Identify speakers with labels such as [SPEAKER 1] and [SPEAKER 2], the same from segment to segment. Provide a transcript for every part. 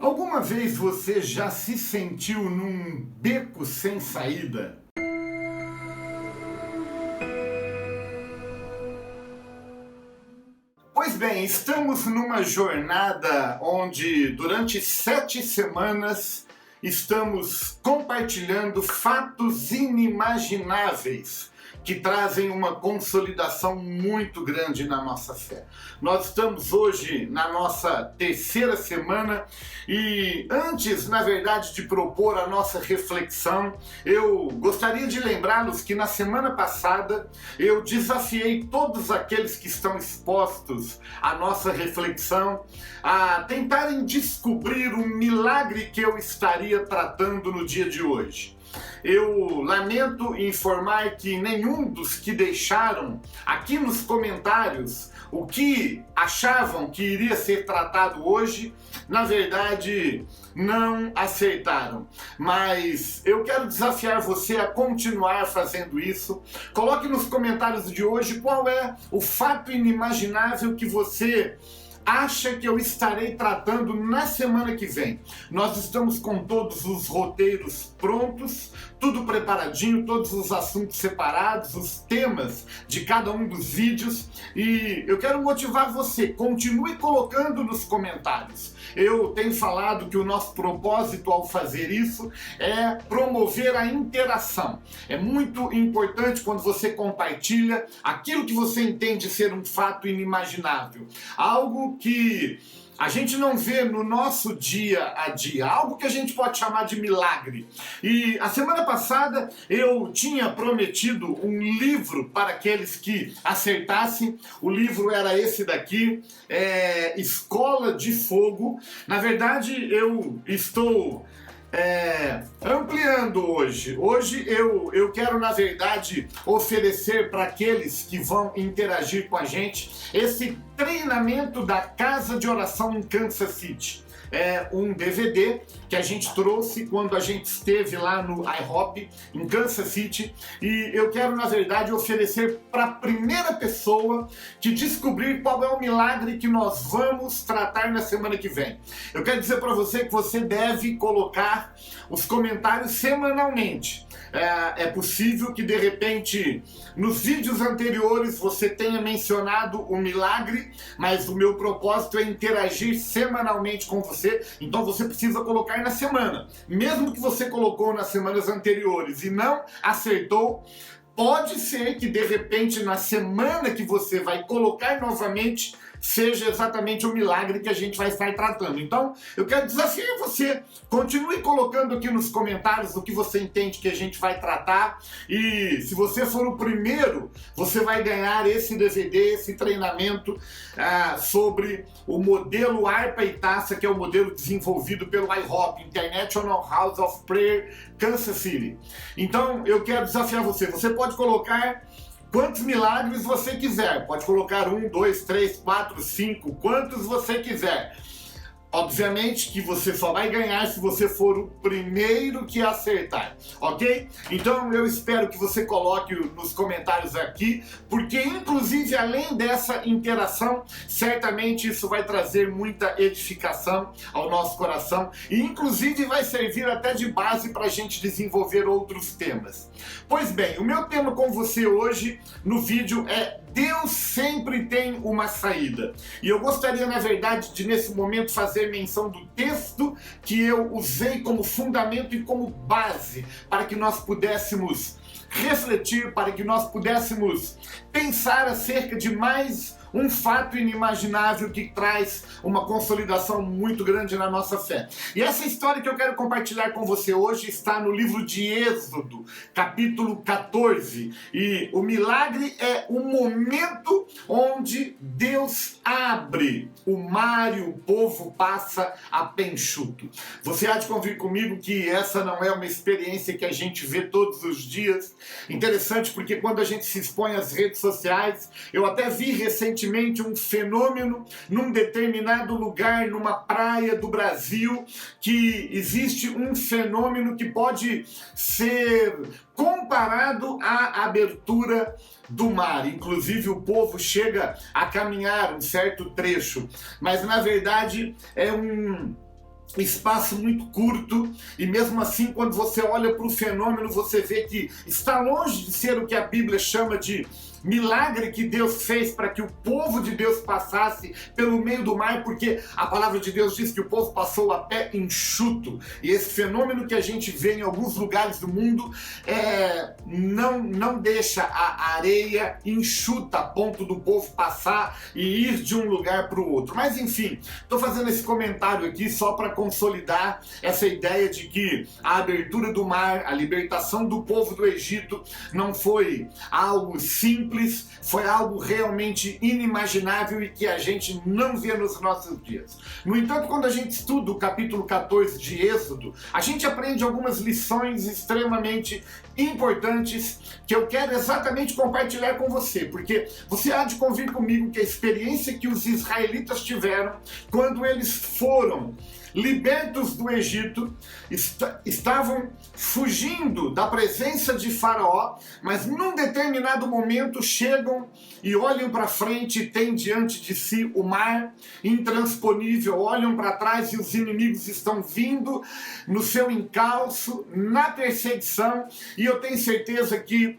[SPEAKER 1] Alguma vez você já se sentiu num beco sem saída? Pois bem, estamos numa jornada onde durante 7 semanas estamos compartilhando fatos inimagináveis que trazem uma consolidação muito grande na nossa fé. Nós estamos hoje na nossa 3ª semana e antes, na verdade, de propor a nossa reflexão, eu gostaria de lembrá-los que na semana passada eu desafiei todos aqueles que estão expostos à nossa reflexão a tentarem descobrir o milagre que eu estaria tratando no dia de hoje. Eu lamento informar que nenhum dos que deixaram aqui nos comentários o que achavam que iria ser tratado hoje, na verdade, não acertaram. Mas eu quero desafiar você a continuar fazendo isso. Coloque nos comentários de hoje qual é o fato inimaginável que você acha que eu estarei tratando na semana que vem. Nós estamos com todos os roteiros prontos, tudo preparadinho, todos os assuntos separados, os temas de cada um dos vídeos, e eu quero motivar você, continue colocando nos comentários. Eu tenho falado que o nosso propósito ao fazer isso é promover a interação. É muito importante quando você compartilha aquilo que você entende ser um fato inimaginável, algo que a gente não vê no nosso dia a dia, algo que a gente pode chamar de milagre. E a semana passada eu tinha prometido um livro para aqueles que acertassem. O livro era esse daqui, Escola de Fogo. Na verdade, eu estou ampliando hoje. Hoje eu quero, na verdade, oferecer para aqueles que vão interagir com a gente esse treinamento da Casa de Oração em Kansas City. É um DVD que a gente trouxe quando a gente esteve lá no IHOP em Kansas City, e eu quero, na verdade, oferecer para a primeira pessoa que descobrir qual é o milagre que nós vamos tratar na semana que vem. Eu quero dizer para você que você deve colocar os comentários semanalmente. É possível que de repente nos vídeos anteriores você tenha mencionado o milagre, mas o meu propósito é interagir semanalmente com você, então você precisa colocar na semana. Mesmo que você colocou nas semanas anteriores e não acertou, pode ser que de repente na semana que você vai colocar novamente seja exatamente o milagre que a gente vai estar tratando. Então, eu quero desafiar você, continue colocando aqui nos comentários o que você entende que a gente vai tratar, e se você for o primeiro, você vai ganhar esse DVD, esse treinamento sobre o modelo Harpa e Taça, que é o modelo desenvolvido pelo IHOP, International House of Prayer, Kansas City. Então, eu quero desafiar você, você pode colocar quantos milagres você quiser, pode colocar 1, 2, 3, 4, 5, quantos você quiser. Obviamente que você só vai ganhar se você for o primeiro que acertar, ok? Então eu espero que você coloque nos comentários aqui, porque inclusive além dessa interação, certamente isso vai trazer muita edificação ao nosso coração e inclusive vai servir até de base para a gente desenvolver outros temas. Pois bem, o meu tema com você hoje no vídeo é Deus sempre tem uma saída. E eu gostaria, na verdade, de nesse momento fazer menção do texto que eu usei como fundamento e como base para que nós pudéssemos refletir, para que nós pudéssemos pensar acerca de mais um fato inimaginável que traz uma consolidação muito grande na nossa fé. E essa história que eu quero compartilhar com você hoje está no livro de Êxodo, capítulo 14. E o milagre é o momento onde Deus abre o mar e o povo passa a pé enxuto. Você há de convir comigo que essa não é uma experiência que a gente vê todos os dias. Interessante porque quando a gente se expõe às redes sociais, eu até vi recentemente um fenômeno num determinado lugar, numa praia do Brasil, que existe um fenômeno que pode ser comparado à abertura do mar. Inclusive o povo chega a caminhar um certo trecho, mas na verdade é espaço muito curto, e mesmo assim, quando você olha para o fenômeno, você vê que está longe de ser o que a Bíblia chama de milagre que Deus fez para que o povo de Deus passasse pelo meio do mar, porque a palavra de Deus diz que o povo passou a pé enxuto. E esse fenômeno que a gente vê em alguns lugares do mundo não deixa a areia enxuta a ponto do povo passar e ir de um lugar para o outro. Mas enfim, estou fazendo esse comentário aqui só para consolidar essa ideia de que a abertura do mar, a libertação do povo do Egito não foi algo simples, foi algo realmente inimaginável e que a gente não vê nos nossos dias. No entanto, quando a gente estuda o capítulo 14 de Êxodo, a gente aprende algumas lições extremamente importantes que eu quero exatamente compartilhar com você, porque você há de convir comigo que a experiência que os israelitas tiveram quando eles foram libertos do Egito, estavam fugindo da presença de Faraó, mas num determinado momento chegam e olham para frente e têm diante de si o mar intransponível, olham para trás e os inimigos estão vindo no seu encalço, na perseguição, e eu tenho certeza que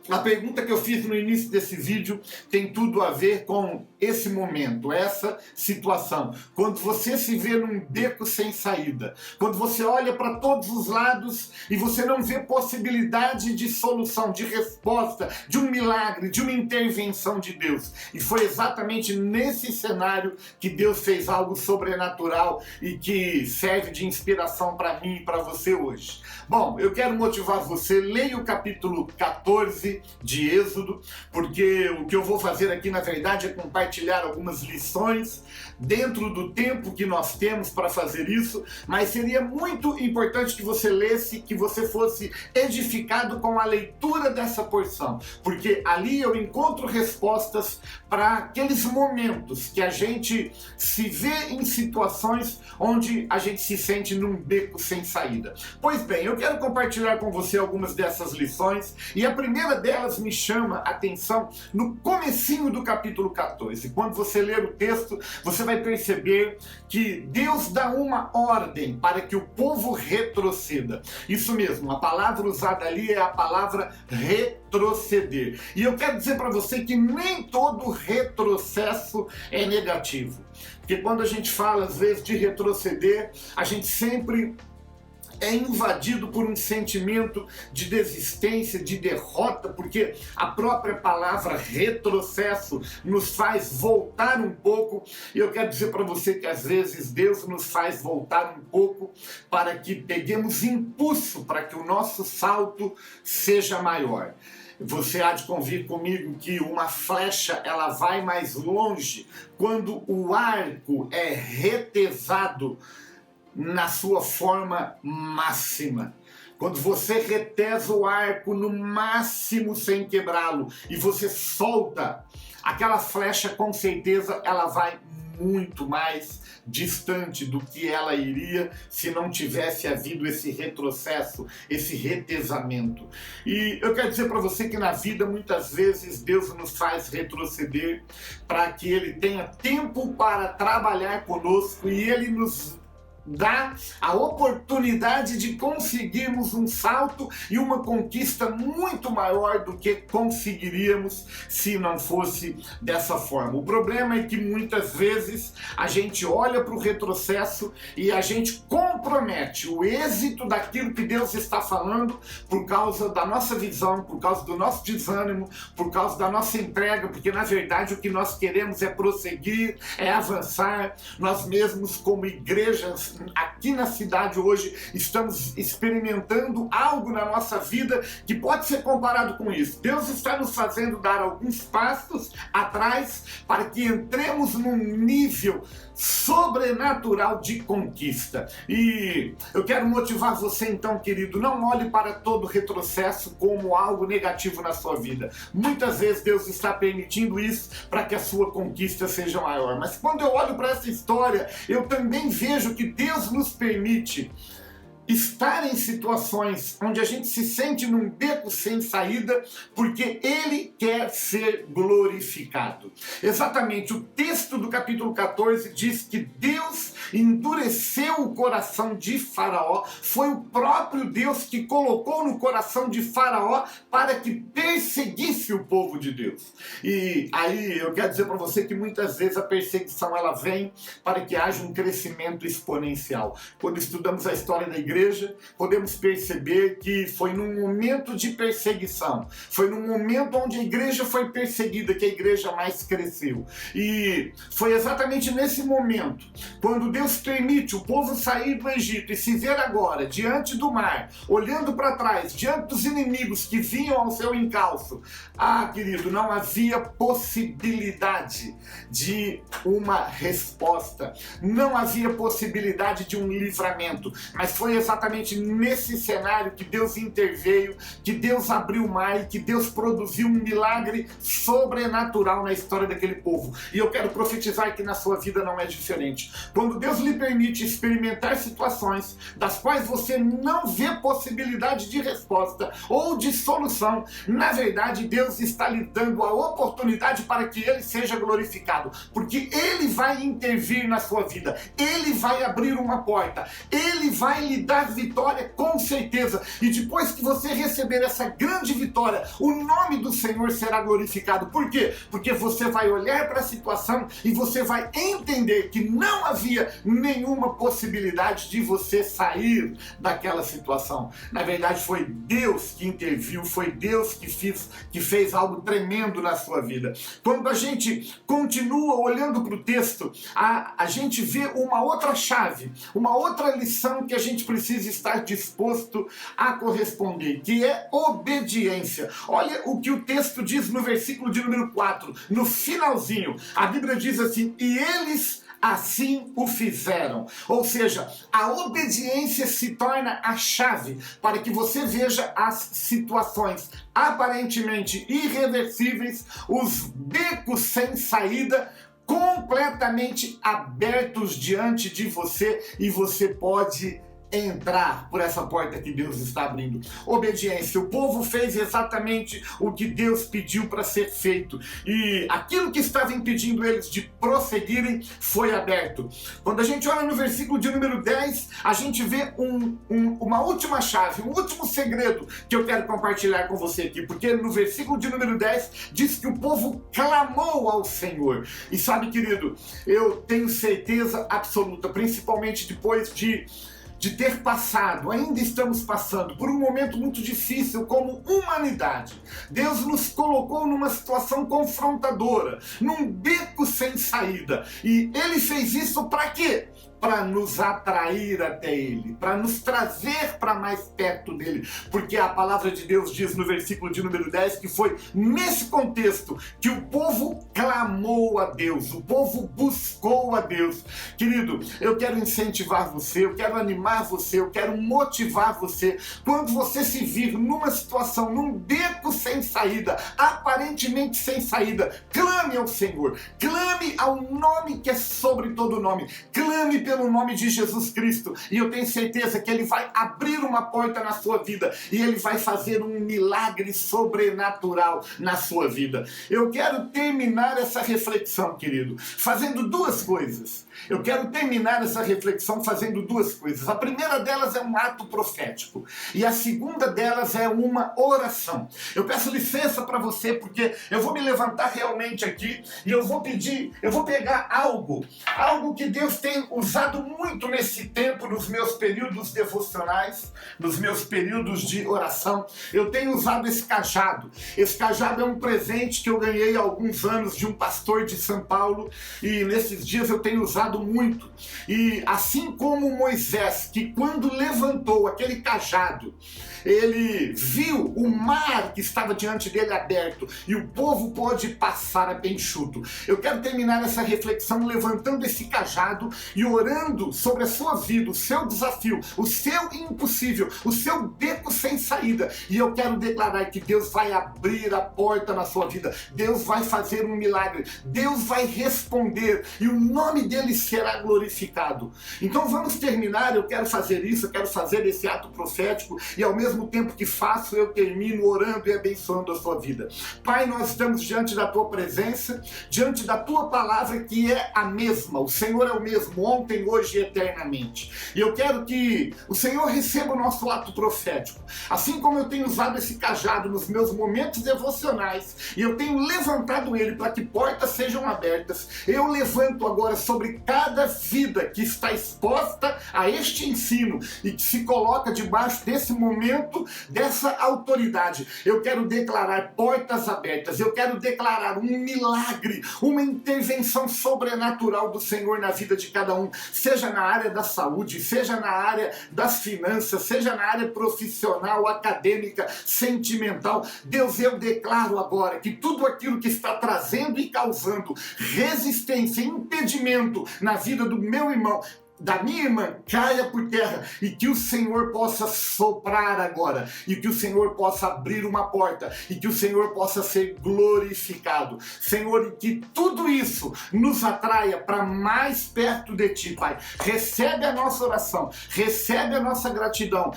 [SPEAKER 1] a pergunta que eu fiz no início desse vídeo tem tudo a ver com esse momento, essa situação. Quando você se vê num beco sem saída, quando você olha para todos os lados e você não vê possibilidade de solução, de resposta, de um milagre, de uma intervenção de Deus. E foi exatamente nesse cenário que Deus fez algo sobrenatural e que serve de inspiração para mim e para você hoje. Bom, eu quero motivar você, leia o capítulo 14 de Êxodo, porque o que eu vou fazer aqui, na verdade, é compartilhar algumas lições dentro do tempo que nós temos para fazer isso, mas seria muito importante que você lesse, que você fosse edificado com a leitura dessa porção, porque ali eu encontro respostas para aqueles momentos que a gente se vê em situações onde a gente se sente num beco sem saída. Pois bem, eu quero compartilhar com você algumas dessas lições, e a primeira delas me chama a atenção no comecinho do capítulo 14. Quando você ler o texto, você vai perceber que Deus dá uma ordem para que o povo retroceda. Isso mesmo, a palavra usada ali é a palavra retroceder. E eu quero dizer para você que nem todo retrocesso é negativo. Porque quando a gente fala, às vezes, de retroceder, a gente sempre é invadido por um sentimento de desistência, de derrota, porque a própria palavra retrocesso nos faz voltar um pouco, e eu quero dizer para você que às vezes Deus nos faz voltar um pouco para que peguemos impulso, para que o nosso salto seja maior. Você há de convir comigo que uma flecha ela vai mais longe quando o arco é retesado na sua forma máxima. Quando você retesa o arco no máximo sem quebrá-lo e você solta, aquela flecha com certeza ela vai muito mais distante do que ela iria se não tivesse havido esse retrocesso, esse retesamento. E eu quero dizer para você que na vida muitas vezes Deus nos faz retroceder para que Ele tenha tempo para trabalhar conosco e Ele nos dá a oportunidade de conseguirmos um salto e uma conquista muito maior do que conseguiríamos se não fosse dessa forma. O problema é que muitas vezes a gente olha para o retrocesso e a gente compromete o êxito daquilo que Deus está falando por causa da nossa visão, por causa do nosso desânimo, por causa da nossa entrega, porque na verdade o que nós queremos é prosseguir, é avançar. Nós mesmos como igrejas aqui na cidade hoje estamos experimentando algo na nossa vida que pode ser comparado com isso. Deus está nos fazendo dar alguns passos atrás para que entremos num nível sobrenatural de conquista. E eu quero motivar você então, querido, não olhe para todo retrocesso como algo negativo na sua vida. Muitas vezes Deus está permitindo isso para que a sua conquista seja maior. Mas quando eu olho para essa história, eu também vejo que Deus nos permite estar em situações onde a gente se sente num beco sem saída, porque Ele quer ser glorificado. Exatamente, o texto do capítulo 14 diz que Deus endureceu o coração de Faraó, foi o próprio Deus que colocou no coração de Faraó para que perseguisse o povo de Deus. E aí eu quero dizer para você que muitas vezes a perseguição ela vem para que haja um crescimento exponencial. Quando estudamos a história da igreja, podemos perceber que foi num momento de perseguição, foi num momento onde a igreja foi perseguida que a igreja mais cresceu. E foi exatamente nesse momento, quando Deus permite o povo sair do Egito e se ver agora diante do mar, olhando para trás, diante dos inimigos que vinham ao seu encalço. Ah, querido, não havia possibilidade de uma resposta, não havia possibilidade de um livramento, mas foi exatamente nesse cenário que Deus interveio, que Deus abriu o mar e que Deus produziu um milagre sobrenatural na história daquele povo. E eu quero profetizar que na sua vida não é diferente. Quando Deus lhe permite experimentar situações das quais você não vê possibilidade de resposta ou de solução, na verdade Deus está lhe dando a oportunidade para que Ele seja glorificado, porque Ele vai intervir na sua vida, Ele vai abrir uma porta, Ele vai lhe dar vitória com certeza, e depois que você receber essa grande vitória, o nome do Senhor será glorificado. Por quê? Porque você vai olhar para a situação e você vai entender que não havia nenhuma possibilidade de você sair daquela situação. Na verdade foi Deus que interviu, foi Deus que fez algo tremendo na sua vida. Quando a gente continua olhando para o texto, a gente vê uma outra chave, uma outra lição que a gente precisa estar disposto a corresponder, que é obediência. Olha o que o texto diz no versículo de número 4, no finalzinho. A Bíblia diz assim: e eles assim o fizeram. Ou seja, a obediência se torna a chave para que você veja as situações aparentemente irreversíveis, os becos sem saída, completamente abertos diante de você, e você pode entrar por essa porta que Deus está abrindo. Obediência. O povo fez exatamente o que Deus pediu para ser feito, e aquilo que estava impedindo eles de prosseguirem foi aberto. Quando a gente olha no versículo de número 10, a gente vê uma última chave, um último segredo que eu quero compartilhar com você aqui, porque no versículo de número 10 diz que o povo clamou ao Senhor. E sabe, querido, eu tenho certeza absoluta, principalmente depois de ter passado, ainda estamos passando por um momento muito difícil como humanidade. Deus nos colocou numa situação confrontadora, num beco sem saída. E Ele fez isso para quê? Para nos atrair até Ele, para nos trazer para mais perto dEle, porque a palavra de Deus diz no versículo de número 10 que foi nesse contexto que o povo clamou a Deus, o povo buscou a Deus. Querido, eu quero incentivar você, eu quero animar você, eu quero motivar você. Quando você se vir numa situação, num beco sem saída, aparentemente sem saída, clame ao Senhor, clame ao nome que é sobre todo nome, clame pelo nome de Jesus Cristo, e eu tenho certeza que Ele vai abrir uma porta na sua vida, e Ele vai fazer um milagre sobrenatural na sua vida. Eu quero terminar essa reflexão, querido, fazendo duas coisas. Eu quero terminar essa reflexão fazendo duas coisas. A primeira delas é um ato profético, e a segunda delas é uma oração. Eu peço licença para você, porque eu vou me levantar realmente aqui, e eu vou pegar algo que Deus tem usado muito nesse tempo, nos meus períodos devocionais, nos meus períodos de oração. Eu tenho usado esse cajado. Esse cajado é um presente que eu ganhei há alguns anos de um pastor de São Paulo, e nesses dias eu tenho usado muito. E assim como Moisés, que quando levantou aquele cajado, ele viu o mar que estava diante dele aberto, e o povo pode passar a bem enxuto. Eu quero terminar essa reflexão levantando esse cajado e orando orando sobre a sua vida, o seu desafio, o seu impossível, o seu beco sem saída. E eu quero declarar que Deus vai abrir a porta na sua vida. Deus vai fazer um milagre. Deus vai responder e o nome dele será glorificado. Então vamos terminar. Eu quero fazer isso, eu quero fazer esse ato profético e ao mesmo tempo que faço, eu termino orando e abençoando a sua vida. Pai, nós estamos diante da tua presença, diante da tua palavra que é a mesma. O Senhor é o mesmo ontem, hoje e eternamente. E eu quero que o Senhor receba o nosso ato profético. Assim como eu tenho usado esse cajado nos meus momentos devocionais e eu tenho levantado ele para que portas sejam abertas, eu levanto agora sobre cada vida que está exposta a este ensino e que se coloca debaixo desse momento, dessa autoridade. Eu quero declarar portas abertas, eu quero declarar um milagre, uma intervenção sobrenatural do Senhor na vida de cada um, seja na área da saúde, seja na área das finanças, seja na área profissional, acadêmica, sentimental. Deus, eu declaro agora que tudo aquilo que está trazendo e causando resistência, impedimento na vida do meu irmão, da minha irmã, caia por terra e que o Senhor possa soprar agora e que o Senhor possa abrir uma porta e que o Senhor possa ser glorificado. Senhor, e que tudo isso nos atraia para mais perto de Ti, Pai. Recebe a nossa oração, recebe a nossa gratidão.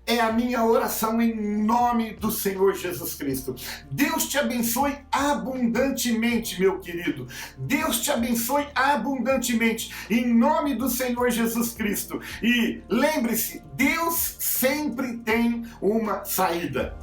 [SPEAKER 1] É a minha oração em nome do Senhor Jesus Cristo. Deus te abençoe abundantemente, meu querido. Deus te abençoe abundantemente, em nome do Senhor Jesus Cristo. E lembre-se, Deus sempre tem uma saída.